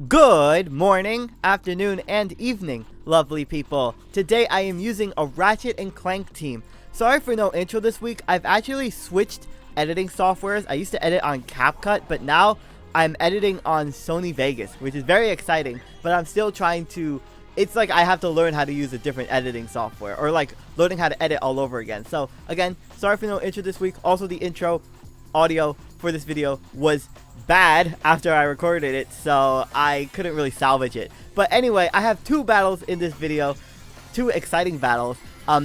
Good morning, afternoon, and evening, lovely people. Today I am using a Ratchet and Clank team. Sorry for no intro this week. I've actually switched editing softwares. I used to edit on CapCut, but now I'm editing on Sony Vegas, which is very exciting, but I'm still trying to... It's like I have to learn how to use a different editing software, or like learning how to edit all over again. So again, sorry for no intro this week. Also, the intro audio for this video was bad after I recorded it, so I couldn't really salvage it. But anyway, I have two battles in this video, two exciting battles.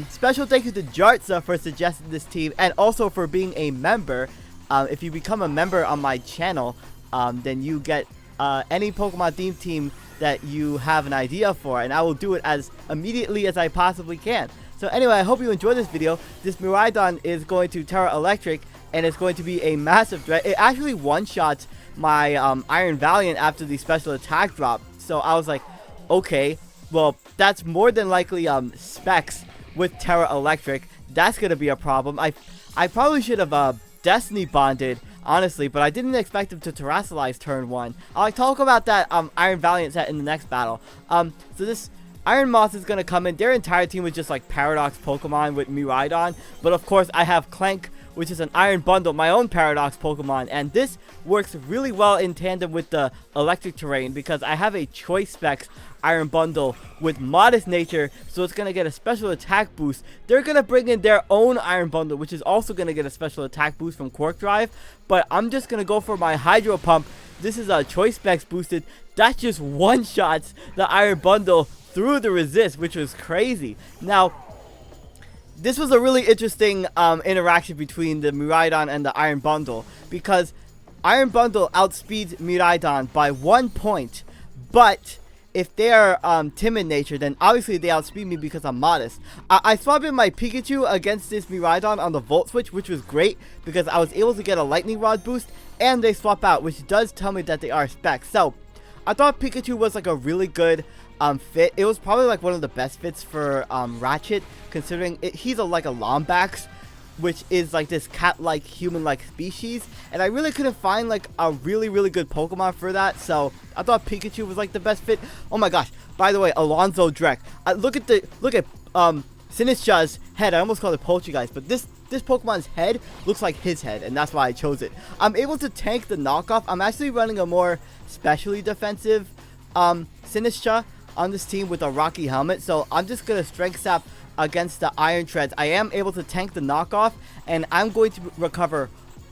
Special thank you to Jartza for suggesting this team, and also for being a member. If you become a member on my channel, then you get any Pokemon themed team that you have an idea for, and I will do it as immediately as I possibly can. So anyway, I hope you enjoy this video. This Miraidon is going to Terra Electric, and it's going to be a massive threat. It actually one-shots my Iron Valiant after the special attack drop. So I was like, okay, well, that's more than likely specs with Terra Electric. That's going to be a problem. I probably should have Destiny Bonded, honestly, but I didn't expect him to Terrasilize turn 1. I'll talk about that Iron Valiant set in the next battle. So this Iron Moth is going to come in. Their entire team was just like Paradox Pokemon with Miraidon. But of course, I have Clank, which is an Iron Bundle, my own Paradox Pokemon. And this works really well in tandem with the Electric Terrain, because I have a Choice Specs Iron Bundle with Modest Nature, so it's going to get a special attack boost. They're going to bring in their own Iron Bundle, which is also going to get a special attack boost from Quark Drive. But I'm just going to go for my Hydro Pump. This is a Choice Specs boosted. That just one-shots the Iron Bundle through the resist, which was crazy. Now, this was a really interesting interaction between the Miraidon and the Iron Bundle, because Iron Bundle outspeeds Miraidon by 1 point, but if they are timid nature, then obviously they outspeed me because I'm modest. I swapped in my Pikachu against this Miraidon on the Volt Switch, which was great because I was able to get a Lightning Rod boost, and they swap out, which does tell me that they are specs. So I thought Pikachu was like a really good fit. It was probably like one of the best fits for Ratchet, considering he's like a Lombax, which is like this cat-like, human-like species, and I really couldn't find like a really good Pokemon for that, so I thought Pikachu was like the best fit. Oh my gosh, by the way, Alonzo Drek, look at Sinistra's head. I almost called it Poltergeist, but this Pokemon's head looks like his head, and that's why I chose it. I'm able to tank the knockoff. I'm actually running a more specially defensive Sinistra on this team with a Rocky Helmet, so I'm just gonna Strength Sap against the Iron Treads. I am able to tank the knockoff, and I'm going to recover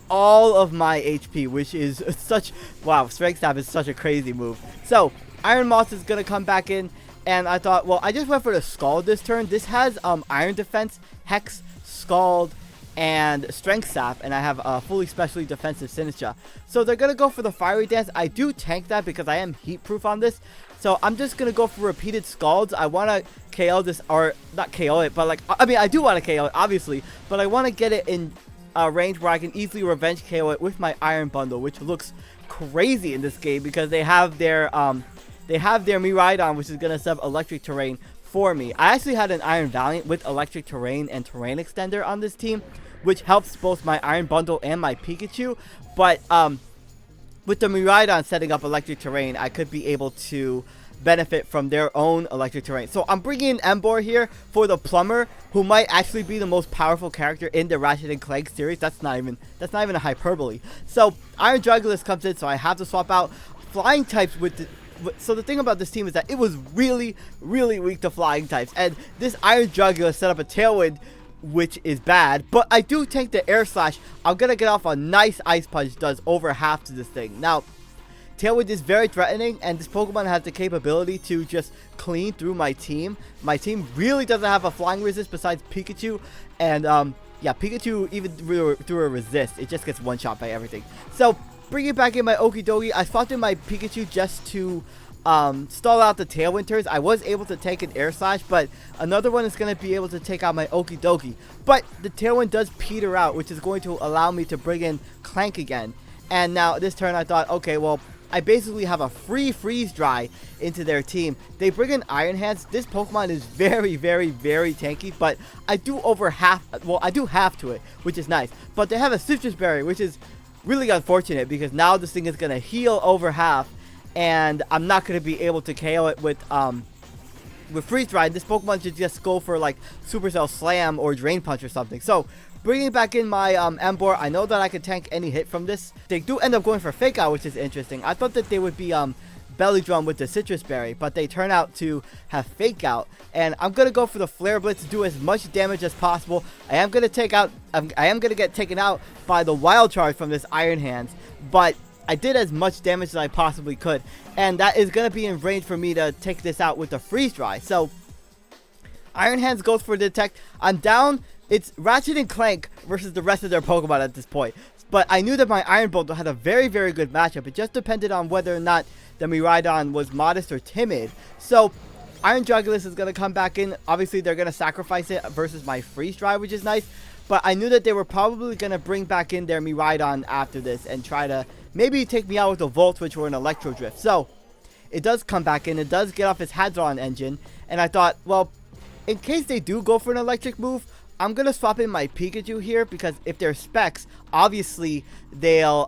all of my HP, which is such... Wow, Strength Sap is such a crazy move. So, Iron Moth is gonna come back in, and I thought, well, I just went for the Scald this turn. This has Iron Defense, Hex, Scald, and Strength Sap, and I have a fully specially defensive Sinistra. So they're gonna go for the Fiery Dance. I do tank that because I am heat proof on this. So I'm just gonna go for repeated Scalds. I wanna KO this, or not KO it, but like, I mean, I do wanna KO it, obviously, but I wanna get it in a range where I can easily revenge KO it with my Iron Bundle, which looks crazy in this game because they have their Miraidon, which is gonna sub Electric Terrain for me. I actually had an Iron Valiant with Electric Terrain and Terrain Extender on this team, which helps both my Iron Bundle and my Pikachu, but with the Miraidon setting up Electric Terrain, I could be able to benefit from their own Electric Terrain. So I'm bringing in Emboar here for the Plumber, who might actually be the most powerful character in the Ratchet and Clank series. That's not even a hyperbole. So Iron Jugulis comes in, so I have to swap out Flying types with the... So the thing about this team is that it was really weak to Flying types, and this Iron Jugulis set up a Tailwind, which is bad, but I do tank the Air Slash. I'm gonna get off a nice Ice Punch, does over half to this thing. Now, Tailwind is very threatening, and this Pokemon has the capability to just clean through my team. My team really doesn't have a flying resist besides Pikachu, and yeah, Pikachu, even through a resist, it just gets one-shot by everything. So, bringing back in my Okidogi, I swapped in my Pikachu just to stall out the Tailwind turns. I was able to take an Air Slash, but another one is going to be able to take out my Okidogi. But the Tailwind does peter out, which is going to allow me to bring in Clank again. And now this turn I thought, okay, well, I basically have a free Freeze Dry into their team. They bring in Iron Hands. This Pokemon is very tanky, but I do I do half to it, which is nice. But they have a Citrus Berry, which is really unfortunate because now this thing is going to heal over half. and I'm not going to be able to KO it with Freeze Dry. This Pokemon should just go for like Supercell Slam or Drain Punch or something. So bringing back in my Emboar, I know that I can tank any hit from this. They do end up going for Fake Out, which is interesting. I thought that they would be Belly Drum with the Citrus Berry, but they turn out to have Fake Out, and I'm gonna go for the Flare Blitz to do as much damage as possible. I am gonna get taken out by the Wild Charge from this Iron Hands, but I did as much damage as I possibly could, and that is gonna be in range for me to take this out with the Freeze Dry. So Iron Hands goes for Detect. I'm down. It's Ratchet and Clank versus the rest of their Pokemon at this point. But I knew that my Iron Bundle had a very, very good matchup. It just depended on whether or not the Miraidon was modest or timid. So Iron Jugulis is going to come back in. Obviously, they're going to sacrifice it versus my Freeze Dry, which is nice. But I knew that they were probably going to bring back in their Miraidon after this and try to maybe take me out with a Volt Switch or an Electro Drift. So it does come back in. It does get off its Hadron engine. And I thought, well, in case they do go for an electric move, I'm going to swap in my Pikachu here, because if they're Specs, obviously they'll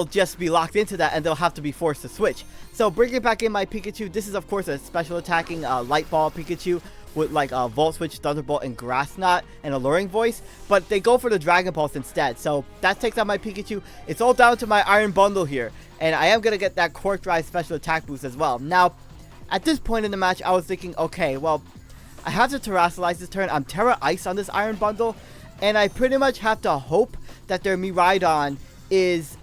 just be locked into that and they'll have to be forced to switch. So bringing back in my Pikachu, this is of course a special attacking Light Ball Pikachu with like a Volt Switch, Thunderbolt, and Grass Knot and Alluring Voice, but they go for the Dragon Pulse instead. So that takes out my Pikachu. It's all down to my Iron Bundle here, and I am going to get that Cork Dry special attack boost as well. Now, at this point in the match, I was thinking, okay, well, I have to Terrasilize this turn. I'm Terra Ice on this Iron Bundle, and I pretty much have to hope that their Miraidon is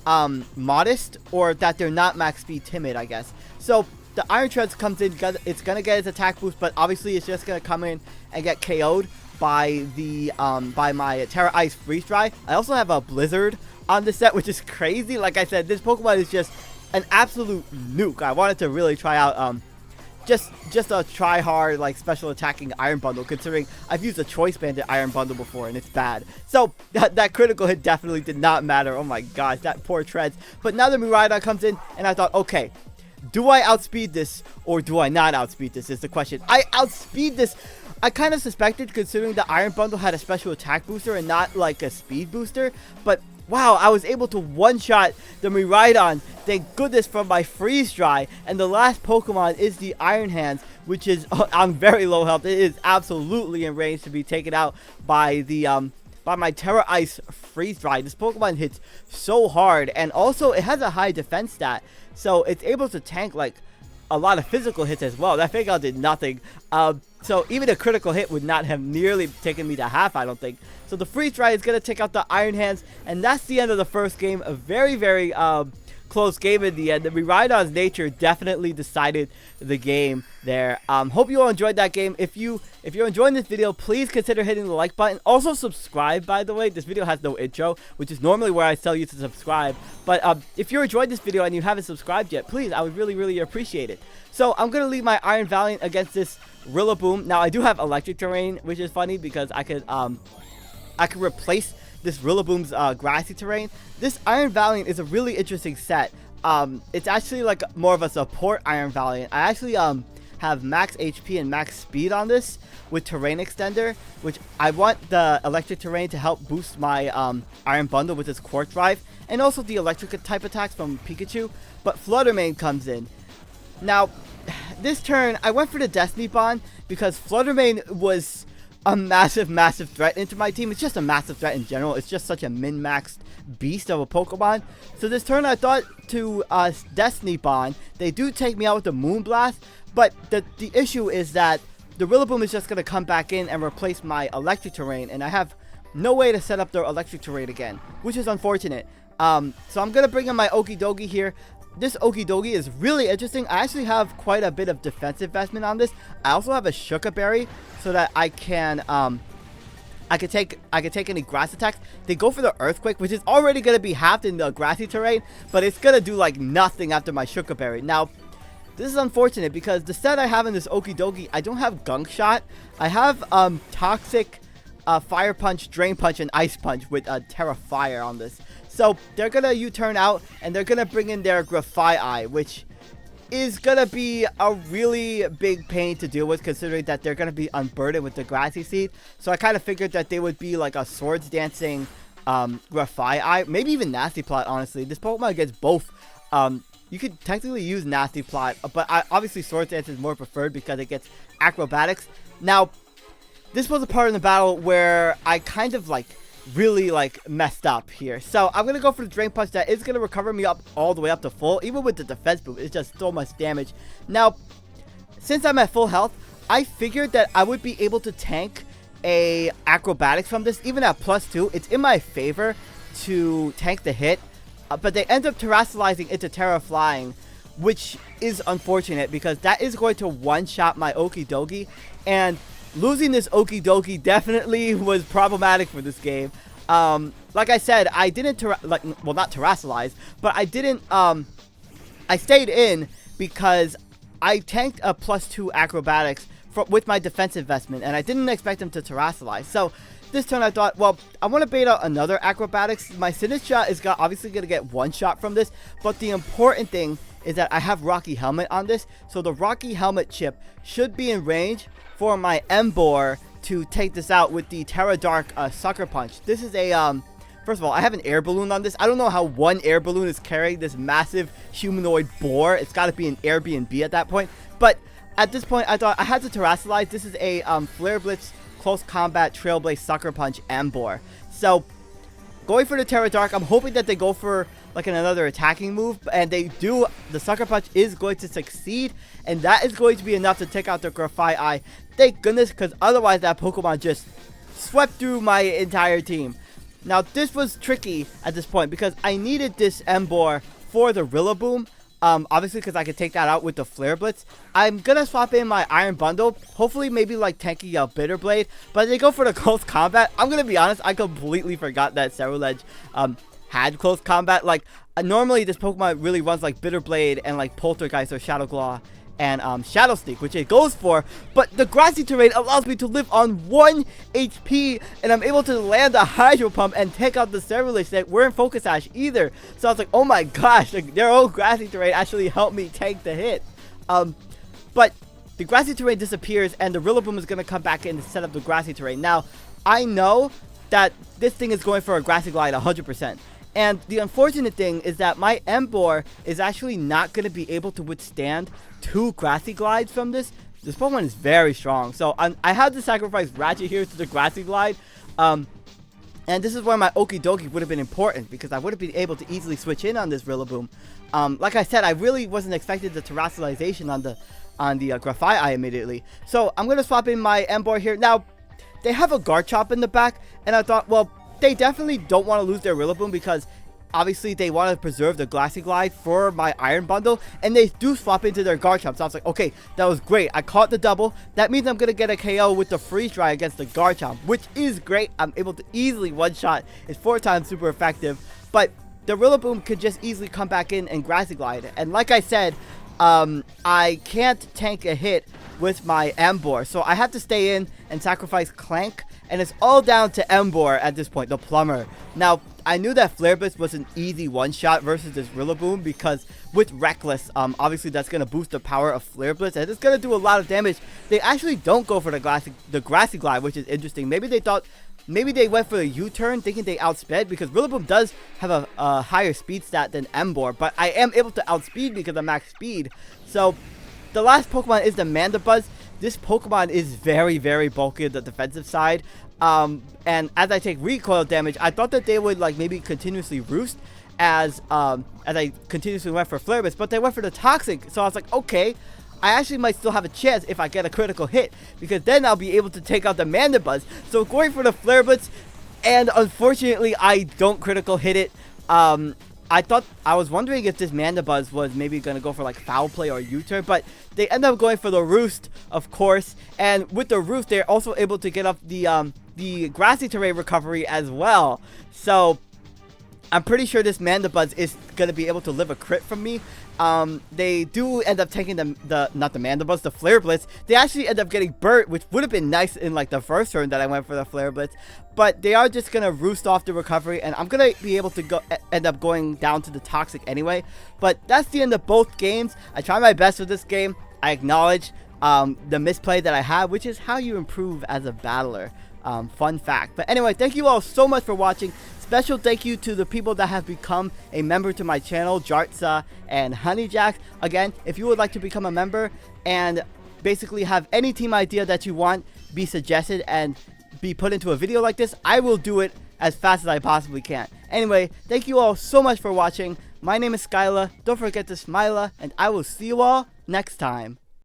modest, or that they're not max speed timid, I guess. So the Iron Treads comes in, it's gonna get its attack boost, but obviously it's just gonna come in and get KO'd by the by my Terra Ice Freeze Dry. I also have a Blizzard on this set, which is crazy. Like I said, this Pokemon is just an absolute nuke. I wanted to really try out just a try hard like special attacking Iron Bundle, considering I've used a Choice Banded Iron Bundle before and it's bad. So that critical hit definitely did not matter. Oh my gosh, that poor Treads. But now the Miraidon comes in, and I thought, okay, do I outspeed this or do I not outspeed this is the question. I outspeed this. I kind of suspected, considering the Iron Bundle had a special attack booster and not like a speed booster, but wow, I was able to one-shot the Miraidon, thank goodness, from my Freeze Dry. And the last Pokemon is the Iron Hands, which is on very low health. It is absolutely in range to be taken out by the by my Terra Ice Freeze Dry. This Pokemon hits so hard, and also it has a high defense stat, so it's able to tank like a lot of physical hits as well. That Fake Out did nothing. So even a critical hit would not have nearly taken me to half, I don't think. So the Freeze Dry is going to take out the Iron Hands, and that's the end of the first game. A very, very close game in the end. The Miraidon's nature definitely decided the game there. Hope you all enjoyed that game. If you're enjoying this video, please consider hitting the like button. Also subscribe, by the way. This video has no intro, which is normally where I tell you to subscribe. But if you're enjoying this video and you haven't subscribed yet, please, I would really, really appreciate it. So I'm going to leave my Iron Valiant against this Rillaboom. Now I do have Electric Terrain, which is funny because I could replace this Rillaboom's grassy terrain. This Iron Valiant is a really interesting set. It's actually like more of a support Iron Valiant. I actually have max HP and max speed on this with Terrain Extender, which I want the Electric Terrain to help boost my Iron Bundle with its Quark Drive, and also the electric type attacks from Pikachu. But Fluttermane comes in. Now, this turn, I went for the Destiny Bond because Fluttermane was a massive, massive threat into my team. It's just a massive threat in general. It's just such a min-maxed beast of a Pokemon. So this turn, I thought to Destiny Bond. They do take me out with the Moonblast, but the issue is that the Rillaboom is just going to come back in and replace my Electric Terrain, and I have no way to set up their Electric Terrain again, which is unfortunate. So I'm going to bring in my Okidogi here. This Okidogi is really interesting. I actually have quite a bit of defensive investment on this. I also have a Shuka Berry so that I can take any grass attacks. They go for the Earthquake, which is already going to be halved in the grassy terrain, but it's going to do like nothing after my Shuka Berry. Now, this is unfortunate because the set I have in this Okidogi, I don't have Gunk Shot. I have Toxic, Fire Punch, Drain Punch, and Ice Punch with Terra Fire on this. So they're going to U-turn out, and they're going to bring in their Grafai, which is going to be a really big pain to deal with, considering that they're going to be unburdened with the Grassy Seed. So I kind of figured that they would be like a Swords Dancing Grafai, maybe even Nasty Plot, honestly. This Pokemon gets both you could technically use Nasty Plot, but obviously Sword Dance is more preferred because it gets acrobatics. Now, this was a part in the battle where I kind of like really like messed up here. So I'm gonna go for the Drain Punch. That is gonna recover me up all the way up to full. Even with the defense boom, it's just so much damage. Now, since I'm at full health, I figured that I would be able to tank a acrobatics from this. Even at +2, it's in my favor to tank the hit. But they end up terrestrializing into Terra Flying, which is unfortunate because that is going to one-shot my Okidogi. And losing this Okidogi definitely was problematic for this game. Like I said, I didn't not terrestrialize, but I didn't I stayed in because I tanked a +2 acrobatics with my defense investment, and I didn't expect him to terrestrialize. So this turn I thought, well, I want to bait out another acrobatics. My Sinistcha is obviously going to get one shot from this, but the important thing is that I have Rocky Helmet on this, so the Rocky Helmet chip should be in range for my Emboar to take this out with the Terra Dark Sucker Punch. This is a, first of all, I have an air balloon on this. I don't know how one air balloon is carrying this massive humanoid boar. It's got to be an Airbnb at that point, but at this point I thought I had to terrestrialize. This is a Flare Blitz Close Combat Trailblaze Sucker Punch Emboar. So going for the Terra Dark, I'm hoping that they go for like another attacking move, and they do. The Sucker Punch is going to succeed, and that is going to be enough to take out the Grafaiai. Thank goodness, because otherwise that Pokemon just swept through my entire team. Now this was tricky at this point because I needed this Emboar for the Rillaboom. Obviously because I could take that out with the Flare Blitz. I'm gonna swap in my Iron Bundle, hopefully maybe like tanking a Bitter Blade, but they go for the Close Combat. I'm gonna be honest, I completely forgot that Ceruledge had Close Combat. Like normally this Pokemon really runs like Bitter Blade and like Poltergeist or Shadow Claw and Shadow Sneak, which it goes for, but the grassy terrain allows me to live on 1 HP, and I'm able to land a Hydro Pump and take out the Ceruledge that weren't Focus Sash either. So I was like, oh my gosh, like, their own grassy terrain actually helped me tank the hit. But the grassy terrain disappears, and the Rillaboom is going to come back in to set up the grassy terrain. Now, I know that this thing is going for a Grassy Glide 100%. And the unfortunate thing is that my Emboar is actually not going to be able to withstand 2 Grassy Glides from this. This Pokemon is very strong. So I had to sacrifice Ratchet here to the Grassy Glide. And this is where my Okidogi would have been important, because I would have been able to easily switch in on this Rillaboom. Like I said, I really wasn't expecting the terrestrialization on the Grafaiai immediately. So I'm going to swap in my Emboar here. Now, they have a Garchomp in the back, and I thought, well, they definitely don't want to lose their Rillaboom because obviously they want to preserve the Glassy Glide for my Iron Bundle, and they do swap into their Garchomp. So I was like, okay, that was great. I caught the double. That means I'm going to get a KO with the Freeze Dry against the Garchomp, which is great. I'm able to easily one-shot. It's 4 times super effective, but the Rillaboom could just easily come back in and Grassy Glide. And like I said, I can't tank a hit with my Emboar, so I have to stay in and sacrifice Clank, and it's all down to Emboar at this point, the Plumber. Now, I knew that Flare Blitz was an easy one-shot versus this Rillaboom because with Reckless, obviously that's going to boost the power of Flare Blitz, and it's going to do a lot of damage. They actually don't go for the Grassy Glide, which is interesting. Maybe they went for a U-turn thinking they outsped, because Rillaboom does have a higher speed stat than Emboar, but I am able to outspeed because of max speed. So the last Pokemon is the Mandibuzz. This Pokemon is very, very bulky on the defensive side. And as I take recoil damage, I thought that they would like maybe continuously roost as I continuously went for Flare Blitz, but they went for the Toxic. So I was like, okay, I actually might still have a chance if I get a critical hit, because then I'll be able to take out the Mandibuzz. So going for the Flare Blitz, and unfortunately I don't critical hit it. I was wondering if this Mandibuzz was maybe going to go for like Foul Play or U-turn, but they end up going for the Roost, of course. And with the Roost, they're also able to get up the Grassy Terrain recovery as well. So I'm pretty sure this Mandibuzz is going to be able to live a crit from me. They do end up taking not the Mandibuzz, the Flare Blitz. They actually end up getting burnt, which would have been nice in like the first turn that I went for the Flare Blitz. But they are just going to roost off the recovery, and I'm going to be able to end up going down to the Toxic anyway. But that's the end of both games. I tried my best with this game. I acknowledge the misplay that I had, which is how you improve as a battler. Fun fact. But anyway, thank you all so much for watching. special thank you to the people that have become a member to my channel, Jartsa and Honeyjack. Again, if you would like to become a member and basically have any team idea that you want be suggested and be put into a video like this, I will do it as fast as I possibly can. Anyway, thank you all so much for watching. My name is SkyLaaa. Don't forget to smile, and I will see you all next time.